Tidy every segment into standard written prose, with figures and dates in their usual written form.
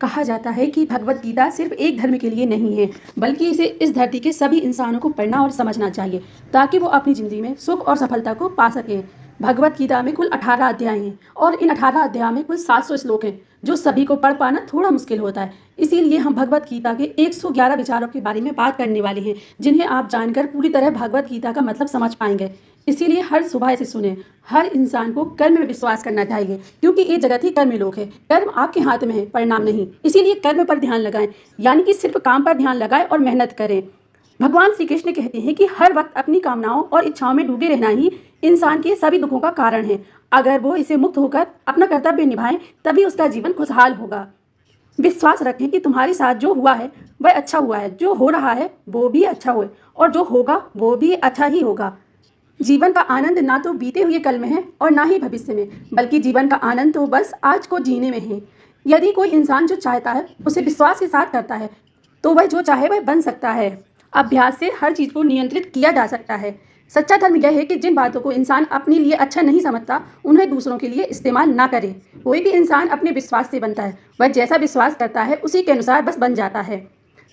कहा जाता है कि भगवत गीता सिर्फ एक धर्म के लिए नहीं है, बल्कि इसे इस धरती के सभी इंसानों को पढ़ना और समझना चाहिए, ताकि वो अपनी ज़िंदगी में सुख और सफलता को पा सकें। भगवत गीता में कुल 18 अध्याय हैं और इन 18 अध्याय में कुल 700 श्लोक हैं, जो सभी को पढ़ पाना थोड़ा मुश्किल होता है। इसीलिए हम भगवत गीता के 111 विचारों के बारे में बात करने वाले हैं, जिन्हें आप जानकर पूरी तरह भगवत गीता का मतलब समझ पाएंगे। इसीलिए हर सुबह इसे सुने। हर इंसान को कर्म में विश्वास करना चाहिए, क्योंकि ये जगत ही कर्मी लोग है। कर्म आपके हाथ में है, परिणाम नहीं। इसीलिए कर्म पर ध्यान लगाएं, यानी कि सिर्फ काम पर ध्यान लगाएं और मेहनत करें। भगवान श्री कृष्ण कहते हैं कि हर वक्त अपनी कामनाओं और इच्छाओं में डूबे रहना ही इंसान के सभी दुखों का कारण है। अगर वो इसे मुक्त होकर अपना कर्तव्य निभाएं, तभी उसका जीवन खुशहाल होगा। विश्वास रखें कि तुम्हारे साथ जो हुआ है वह अच्छा हुआ है, जो हो रहा है वो भी अच्छा हो, और जो होगा वो भी अच्छा ही होगा। जीवन का आनंद ना तो बीते हुए कल में है और ना ही भविष्य में, बल्कि जीवन का आनंद तो बस आज को जीने में है। यदि कोई इंसान जो चाहता है उसे विश्वास के साथ करता है, तो वह जो चाहे वह बन सकता है। अभ्यास से हर चीज़ को नियंत्रित किया जा सकता है। सच्चा धर्म यह है कि जिन बातों को इंसान अपने लिए अच्छा नहीं समझता, उन्हें दूसरों के लिए इस्तेमाल ना करे। कोई भी इंसान अपने विश्वास से बनता है। वह जैसा विश्वास करता है उसी के अनुसार बस बन जाता है।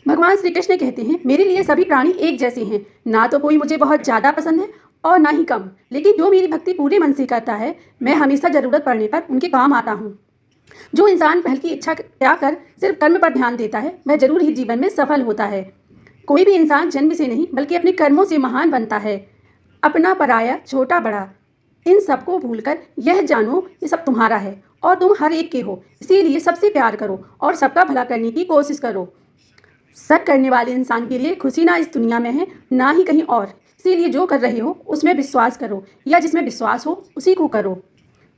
भगवान श्री कृष्ण कहते हैं, मेरे लिए सभी प्राणी एक जैसे हैं। ना तो कोई मुझे बहुत ज़्यादा पसंद है और ना ही कम, लेकिन जो मेरी भक्ति पूरे मन से करता है, मैं हमेशा ज़रूरत पड़ने पर उनके काम आता हूँ। जो इंसान फल की इच्छा त्याग कर सिर्फ कर्म पर ध्यान देता है, वह जरूर ही जीवन में सफल होता है। कोई भी इंसान जन्म से नहीं, बल्कि अपने कर्मों से महान बनता है। अपना पराया छोटा बड़ा इन सबको भूलकर यह जानो ये सब तुम्हारा है और तुम हर एक के हो। इसीलिए सबसे प्यार करो और सबका भला करने की कोशिश करो। सच करने वाले इंसान के लिए खुशी ना इस दुनिया में है, ना ही कहीं और। इसीलिए जो कर रहे हो उसमें विश्वास करो, या जिसमें विश्वास हो उसी को करो।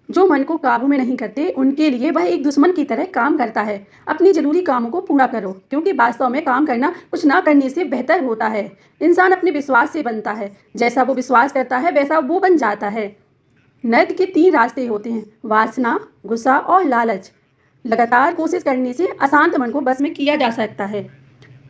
जो मन को काबू में नहीं करते, उनके लिए वह एक दुश्मन की तरह काम करता है। अपनी जरूरी कामों को पूरा करो, क्योंकि वास्तव में काम करना कुछ ना करने से बेहतर होता है। इंसान अपने विश्वास से बनता है। जैसा वो विश्वास करता है वैसा वो बन जाता है। नर्क के 3 रास्ते होते हैं, वासना, गुस्सा और लालच। लगातार कोशिश करने से अशांत मन को बस में किया जा सकता है।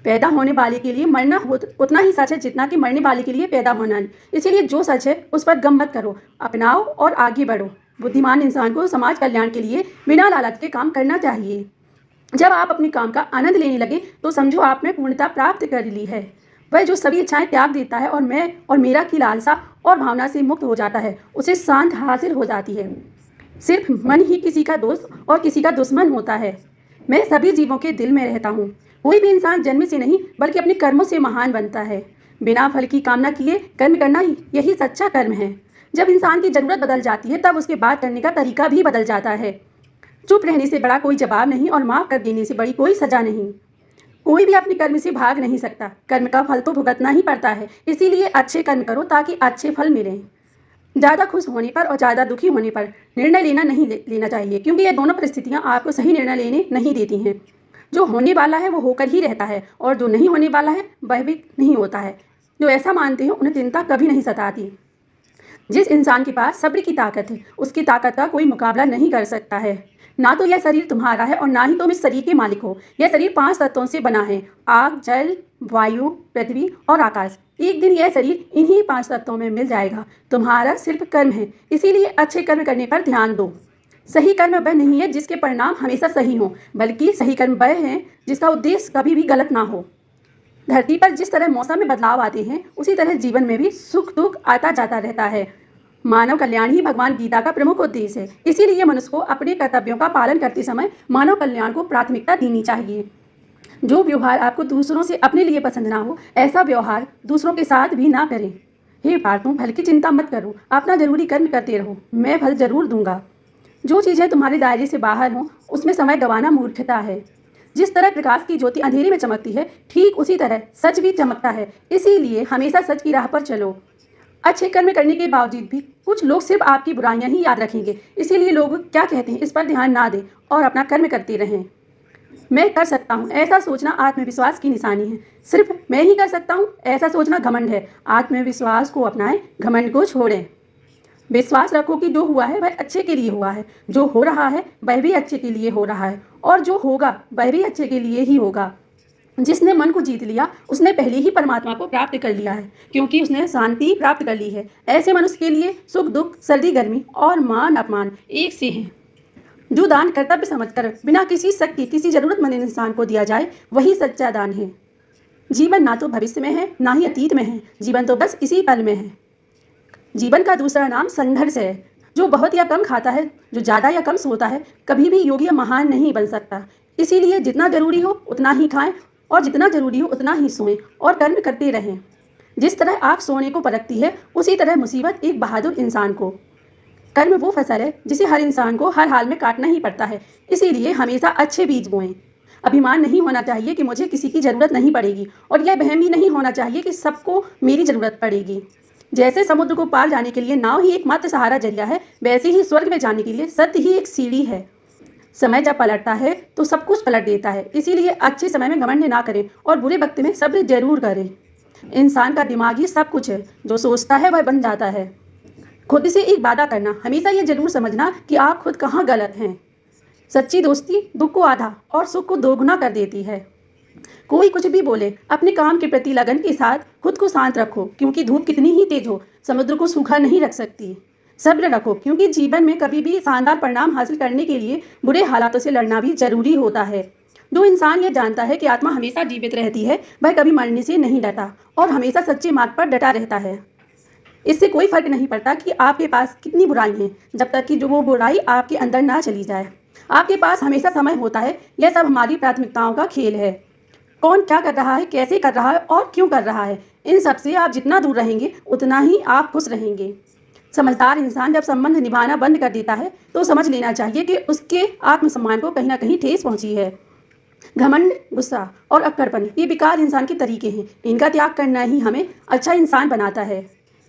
पैदा होने वाले के लिए मरना उतना ही सच है जितना कि मरने वाले के लिए पैदा होना। इसीलिए जो सच है उस पर गम मत करो, अपनाओ और आगे बढ़ो। बुद्धिमान इंसान को समाज कल्याण के लिए बिना लालच के काम करना चाहिए। जब आप अपने काम का आनंद लेने लगे, तो समझो आपने पूर्णता प्राप्त कर ली है। वह जो सभी इच्छाएं त्याग देता है और मैं और मेरा की लालसा और भावना से मुक्त हो जाता है, उसे शांत हासिल हो जाती है। सिर्फ मन ही किसी का दोस्त और किसी का दुश्मन होता है। मैं सभी जीवों के दिल में रहता हूँ। कोई भी इंसान जन्म से नहीं, बल्कि अपने कर्मों से महान बनता है। बिना फल की कामना किए कर्म करना यही सच्चा कर्म है। जब इंसान की जरूरत बदल जाती है, तब उसके बात करने का तरीका भी बदल जाता है। चुप रहने से बड़ा कोई जवाब नहीं, और माफ कर देने से बड़ी कोई सजा नहीं। कोई भी अपने कर्म से भाग नहीं सकता। कर्म का फल तो भुगतना ही पड़ता है। इसीलिए अच्छे कर्म करो ताकि अच्छे फल मिलें। ज़्यादा खुश होने पर और ज़्यादा दुखी होने पर निर्णय लेना चाहिए, क्योंकि ये दोनों परिस्थितियाँ आपको सही निर्णय लेने नहीं देती हैं। जो होने वाला है वो होकर ही रहता है, और जो नहीं होने वाला है वह भी नहीं होता है। जो ऐसा मानते हैं उन्हें चिंता कभी नहीं सताती। जिस इंसान के पास सब्र की ताकत है, उसकी ताकत का कोई मुकाबला नहीं कर सकता है। ना तो यह शरीर तुम्हारा है और ना ही तुम इस शरीर के मालिक हो। यह शरीर 5 तत्वों से बना है, आग, जल, वायु, पृथ्वी और आकाश। एक दिन यह शरीर इन्हीं 5 तत्वों में मिल जाएगा। तुम्हारा सिर्फ कर्म है, इसीलिए अच्छे कर्म करने पर ध्यान दो। सही कर्म वह नहीं है जिसके परिणाम हमेशा सही हो, बल्कि सही कर्म वह है जिसका उद्देश्य कभी भी गलत ना हो। धरती पर जिस तरह मौसम में बदलाव आते हैं, उसी तरह जीवन में भी सुख दुख आता जाता रहता है। मानव कल्याण ही भगवान गीता का प्रमुख उद्देश्य है। इसीलिए मनुष्य को अपने कर्तव्यों का पालन करते समय मानव कल्याण को प्राथमिकता देनी चाहिए। जो व्यवहार आपको दूसरों से अपने लिए पसंद ना हो, ऐसा व्यवहार दूसरों के साथ भी ना करें। हे पार्थों, फल की चिंता मत करो, अपना जरूरी कर्म करते रहो, मैं फल जरूर दूंगा। जो चीज़ें तुम्हारे दायरे से बाहर हों, उसमें समय गंवाना मूर्खता है। जिस तरह प्रकाश की ज्योति अंधेरे में चमकती है, ठीक उसी तरह सच भी चमकता है। इसीलिए हमेशा सच की राह पर चलो। अच्छे कर्म करने के बावजूद भी कुछ लोग सिर्फ आपकी बुराइयां ही याद रखेंगे। इसीलिए लोग क्या कहते हैं इस पर ध्यान ना दें और अपना कर्म करते रहें। मैं कर सकता हूँ ऐसा सोचना आत्मविश्वास की निशानी है। सिर्फ मैं ही कर सकता हूँ ऐसा सोचना घमंड है। आत्मविश्वास को अपनाएं, घमंड को छोड़ें। विश्वास रखो कि जो हुआ है वह अच्छे के लिए हुआ है, जो हो रहा है वह भी अच्छे के लिए हो रहा है, और जो होगा वह भी अच्छे के लिए ही होगा। जिसने मन को जीत लिया, उसने पहले ही परमात्मा को प्राप्त कर लिया है, क्योंकि उसने शांति प्राप्त कर ली है। ऐसे मनुष्य के लिए सुख दुख, सर्दी गर्मी और मान अपमान एक से हैं। जो दान कर्तव्य समझकर बिना किसी शक के किसी जरूरतमंद इंसान को दिया जाए, वही सच्चा दान है। जीवन ना तो भविष्य में है, ना ही अतीत में है, जीवन तो बस इसी पल में है। जीवन का दूसरा नाम संघर्ष है। जो बहुत या कम खाता है, जो ज़्यादा या कम सोता है, कभी भी योगी या महान नहीं बन सकता। इसीलिए जितना जरूरी हो उतना ही खाएं और जितना जरूरी हो उतना ही सोएं और कर्म करते रहें। जिस तरह आग सोने को परखती है, उसी तरह मुसीबत एक बहादुर इंसान को। कर्म वो फसल है जिसे हर इंसान को हर हाल में काटना ही पड़ता है। इसीलिए हमेशा अच्छे बीज बोएं। अभिमान नहीं होना चाहिए कि मुझे किसी की ज़रूरत नहीं पड़ेगी, और यह वहम भी नहीं होना चाहिए कि सबको मेरी ज़रूरत पड़ेगी। जैसे समुद्र को पार जाने के लिए नाव ही एकमात्र सहारा जरिया है, वैसे ही स्वर्ग में जाने के लिए सत्य ही एक सीढ़ी है। समय जब पलटता है तो सब कुछ पलट देता है। इसीलिए अच्छे समय में घमंड ना करें और बुरे वक्त में सब्र जरूर करें। इंसान का दिमाग ही सब कुछ है, जो सोचता है वह बन जाता है। खुद से एक वादा करना, हमेशा ये जरूर समझना कि आप खुद कहाँ गलत हैं। सच्ची दोस्ती दुख को आधा और सुख को दोगुना कर देती है। कोई कुछ भी बोले, अपने काम के प्रति लगन के साथ खुद को शांत रखो, क्योंकि धूप कितनी ही तेज हो समुद्र को सूखा नहीं रख सकती। सब्र रखो, क्योंकि जीवन में कभी भी शानदार परिणाम हासिल करने के लिए बुरे हालातों से लड़ना भी जरूरी होता है। जो इंसान ये जानता है कि आत्मा हमेशा जीवित रहती है, वह कभी मरने से नहीं डरता और हमेशा सच्चे मार्ग पर डटा रहता है। इससे कोई फर्क नहीं पड़ता कि आपके पास कितनी बुराई है, जब तक कि जो वो बुराई आपके अंदर ना चली जाए। आपके पास हमेशा समय होता है। यह सब हमारी प्राथमिकताओं का खेल है। कौन क्या कर रहा है, कैसे कर रहा है और क्यों कर रहा है, इन सब से आप जितना दूर रहेंगे उतना ही आप खुश रहेंगे। समझदार इंसान जब संबंध निभाना बंद कर देता है तो समझ लेना चाहिए कि उसके आत्मसम्मान को कहीं ना कहीं ठेस पहुंची है। घमंड, गुस्सा और अक्कड़पन ये बेकार इंसान के तरीके हैं। इनका त्याग करना ही हमें अच्छा इंसान बनाता है।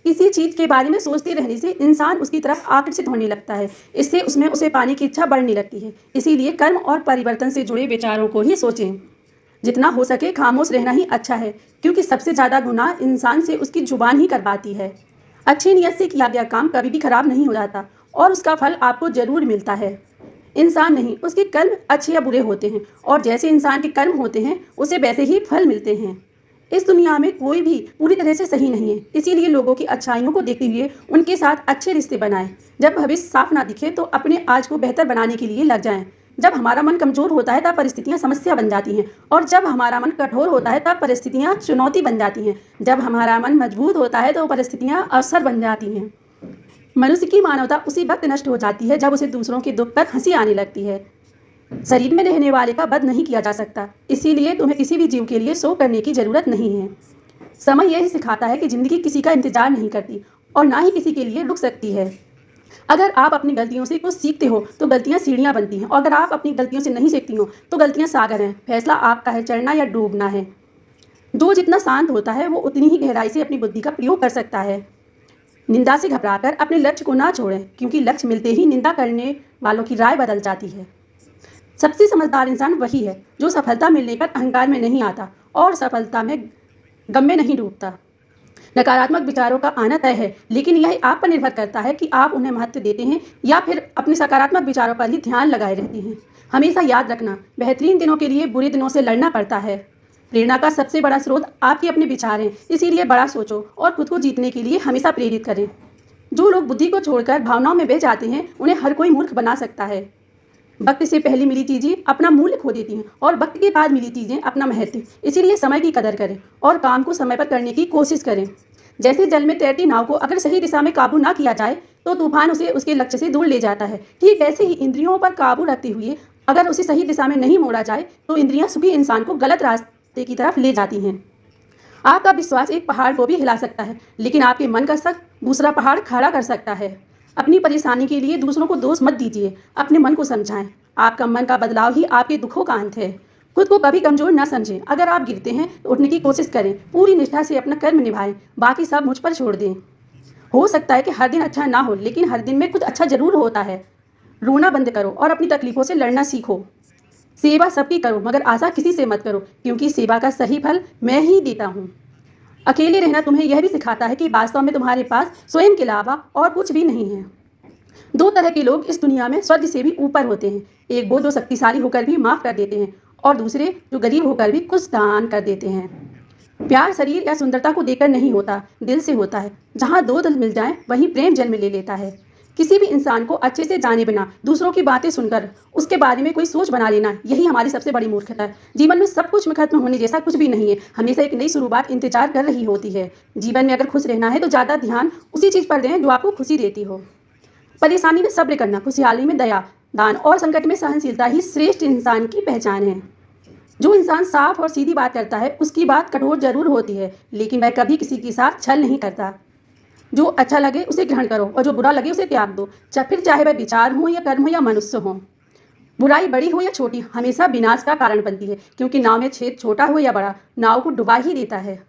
किसी चीज़ के बारे में सोचते रहने से इंसान उसकी तरफ आकर्षित होने लगता है। इससे उसमें उसे पाने की इच्छा बढ़ने लगती है। इसीलिए कर्म और परिवर्तन से जुड़े विचारों को ही सोचें। जितना हो सके खामोश रहना ही अच्छा है, क्योंकि सबसे ज़्यादा गुनाह इंसान से उसकी जुबान ही करवाती है। अच्छी नियत से किया गया काम कभी भी खराब नहीं हो जाता और उसका फल आपको जरूर मिलता है। इंसान नहीं, उसके कर्म अच्छे या बुरे होते हैं, और जैसे इंसान के कर्म होते हैं उसे वैसे ही फल मिलते हैं। इस दुनिया में कोई भी पूरी तरह से सही नहीं है। इसीलिए लोगों की अच्छाइयों को देखते हुए उनके साथ अच्छे रिश्ते बनाएं। जब भविष्य साफ ना दिखे तो अपने आज को बेहतर बनाने के लिए लग जाएं। जब हमारा मन कमजोर होता है तब परिस्थितियां समस्या बन जाती हैं, और जब हमारा मन कठोर होता है तब परिस्थितियां चुनौती बन जाती हैं। जब हमारा मन मजबूत होता है तो परिस्थितियां अवसर बन जाती हैं। मनुष्य की मानवता उसी वक्त नष्ट हो जाती है जब उसे दूसरों के दुख पर हंसी आने लगती है। शरीर में रहने वाले का वध नहीं किया जा सकता, इसीलिए तुम्हें किसी भी जीव के लिए शोक करने की जरूरत नहीं है। समय यह सिखाता है कि जिंदगी किसी का इंतजार नहीं करती और ना ही किसी के लिए रुक सकती है। अगर आप अपनी गलतियों से कुछ सीखते हो तो गलतियां सीढ़ियां बनती हैं, और अगर आप अपनी गलतियों से नहीं सीखती हो तो गलतियां सागर हैं। फैसला आपका है, चढ़ना या डूबना है। जो जितना शांत होता है वो उतनी ही गहराई से अपनी बुद्धि का प्रयोग कर सकता है। निंदा से घबराकर अपने लक्ष्य को ना छोड़ें, क्योंकि लक्ष्य मिलते ही निंदा करने वालों की राय बदल जाती है। सबसे समझदार इंसान वही है जो सफलता मिलने पर अहंकार में नहीं आता और सफलता में गम में नहीं डूबता। नकारात्मक विचारों का आना तय है, लेकिन यह आप पर निर्भर करता है कि आप उन्हें महत्व देते हैं या फिर अपने सकारात्मक विचारों पर ही ध्यान लगाए रहते हैं। हमेशा याद रखना, बेहतरीन दिनों के लिए बुरे दिनों से लड़ना पड़ता है। प्रेरणा का सबसे बड़ा स्रोत आपके अपने विचार हैं, इसीलिए बड़ा सोचो और खुद को जीतने के लिए हमेशा प्रेरित करें। जो लोग बुद्धि को छोड़कर भावनाओं में बह जाते हैं, उन्हें हर कोई मूर्ख बना सकता है। वक्त से पहले मिली चीज़ें अपना मूल्य खो देती हैं और वक्त के बाद मिली चीज़ें अपना महत्व। इसीलिए समय की कदर करें और काम को समय पर करने की कोशिश करें। जैसे जल में तैरती नाव को अगर सही दिशा में काबू ना किया जाए तो तूफान उसे उसके लक्ष्य से दूर ले जाता है। ठीक ऐसे ही इंद्रियों पर काबू रखते हुए अगर उसे सही दिशा में नहीं मोड़ा जाए तो इंद्रियां सुखी इंसान को गलत रास्ते की तरफ ले जाती हैं। आपका विश्वास एक पहाड़ को भी हिला सकता है, लेकिन आपके मन का शक दूसरा पहाड़ खड़ा कर सकता है। अपनी परेशानी के लिए दूसरों को दोष मत दीजिए, अपने मन को समझाएं। आपका मन का बदलाव ही आपके दुखों का अंत है। खुद को कभी कमजोर न समझें। अगर आप गिरते हैं तो उठने की कोशिश करें। पूरी निष्ठा से अपना कर्म निभाएं, बाकी सब मुझ पर छोड़ दें। हो सकता है कि हर दिन अच्छा ना हो, लेकिन हर दिन में कुछ अच्छा जरूर होता है। रोना बंद करो और अपनी तकलीफों से लड़ना सीखो। सेवा सबकी करो, मगर आशा किसी से मत करो, क्योंकि सेवा का सही फल मैं ही देता हूँ। अकेले रहना तुम्हें यह भी सिखाता है कि वास्तव में तुम्हारे पास स्वयं के अलावा और कुछ भी नहीं है। दो तरह के लोग इस दुनिया में स्वर्ग से भी ऊपर होते हैं। एक वो जो शक्तिशाली होकर भी माफ कर देते हैं, और दूसरे जो गरीब होकर भी कुछ दान कर देते हैं। प्यार शरीर या सुंदरता को देखकर नहीं होता, दिल से होता है। जहाँ दो दिल मिल जाएं वहीं प्रेम जन्म ले लेता है। किसी भी इंसान को अच्छे से जाने बिना दूसरों की बातें सुनकर उसके बारे में कोई सोच बना लेना, यही हमारी सबसे बड़ी मूर्खता है। जीवन में सब कुछ में खत्म होने जैसा कुछ भी नहीं है, हमेशा एक नई शुरुआत इंतजार कर रही होती है। जीवन में अगर खुश रहना है तो ज़्यादा ध्यान उसी चीज़ पर दें जो आपको खुशी देती हो। परेशानी में सब्र करना, खुशहाली में दया, दान और संकट में सहनशीलता ही श्रेष्ठ इंसान की पहचान है। जो इंसान साफ और सीधी बात करता है उसकी बात कठोर जरूर होती है, लेकिन वह कभी किसी के साथ छल नहीं करता। जो अच्छा लगे उसे ग्रहण करो और जो बुरा लगे उसे त्याग दो। फिर चाहे वह विचार हो या कर्म हो या मनुष्य हो, बुराई बड़ी हो या छोटी हमेशा विनाश का कारण बनती है, क्योंकि नाव में छेद छोटा हो या बड़ा नाव को डुबा ही देता है।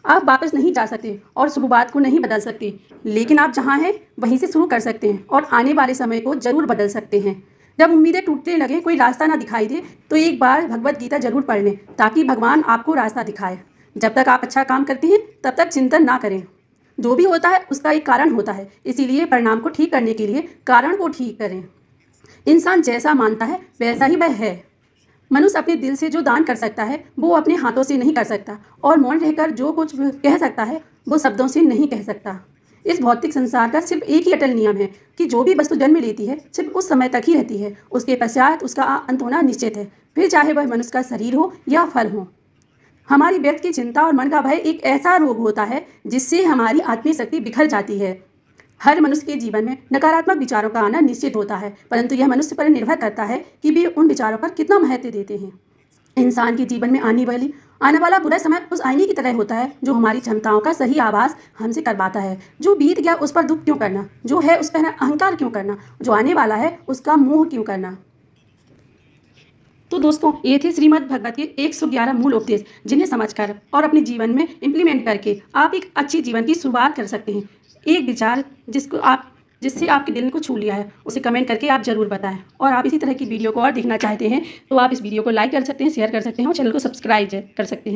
आप वापस नहीं जा सकते और शुरुआत को नहीं बदल सकते, लेकिन आप जहाँ हैं वहीं से शुरू कर सकते हैं और आने वाले समय को जरूर बदल सकते हैं। जब उम्मीदें टूटने लगे, कोई रास्ता ना दिखाई दे, तो एक बार भगवत गीता जरूर पढ़ लें ताकि भगवान आपको रास्ता दिखाए। जब तक आप अच्छा काम करते हैं तब तक चिंतन ना करें। जो भी होता है उसका एक कारण होता है, इसीलिए परिणाम को ठीक करने के लिए कारण को ठीक करें। इंसान जैसा मानता है वैसा ही वह है। मनुष्य अपने दिल से जो दान कर सकता है वो अपने हाथों से नहीं कर सकता, और मौन रहकर जो कुछ कह सकता है वो शब्दों से नहीं कह सकता। इस भौतिक संसार का सिर्फ एक ही अटल नियम है कि जो भी वस्तु जन्म लेती है सिर्फ उस समय तक ही रहती है, उसके पश्चात उसका अंत होना निश्चित है, फिर चाहे वह मनुष्य का शरीर हो या फल हो। हमारी व्यर्थ की चिंता और मन का भय एक ऐसा रोग होता है जिससे हमारी आत्मीय शक्ति बिखर जाती है। हर मनुष्य के जीवन में नकारात्मक विचारों का आना निश्चित होता है, परंतु यह मनुष्य पर निर्भर करता है कि वे उन विचारों पर कितना महत्व देते हैं। इंसान के जीवन में आने वाला बुरा समय उस आईने की तरह होता है जो हमारी क्षमताओं का सही आभास हमसे करवाता है। जो बीत गया उस पर दुख क्यों करना, जो है उस पर अहंकार क्यों करना, जो आने वाला है उसका मोह क्यों करना। तो दोस्तों, ये थे श्रीमद् भगवत के 111 मूल उपदेश, जिन्हें समझकर और अपने जीवन में इम्प्लीमेंट करके आप एक अच्छी जीवन की शुरुआत कर सकते हैं। एक विचार जिससे आपके दिल को छू लिया है उसे कमेंट करके आप जरूर बताएं, और आप इसी तरह की वीडियो को और देखना चाहते हैं तो आप इस वीडियो को लाइक कर सकते हैं, शेयर कर सकते हैं और चैनल को सब्सक्राइब कर सकते हैं।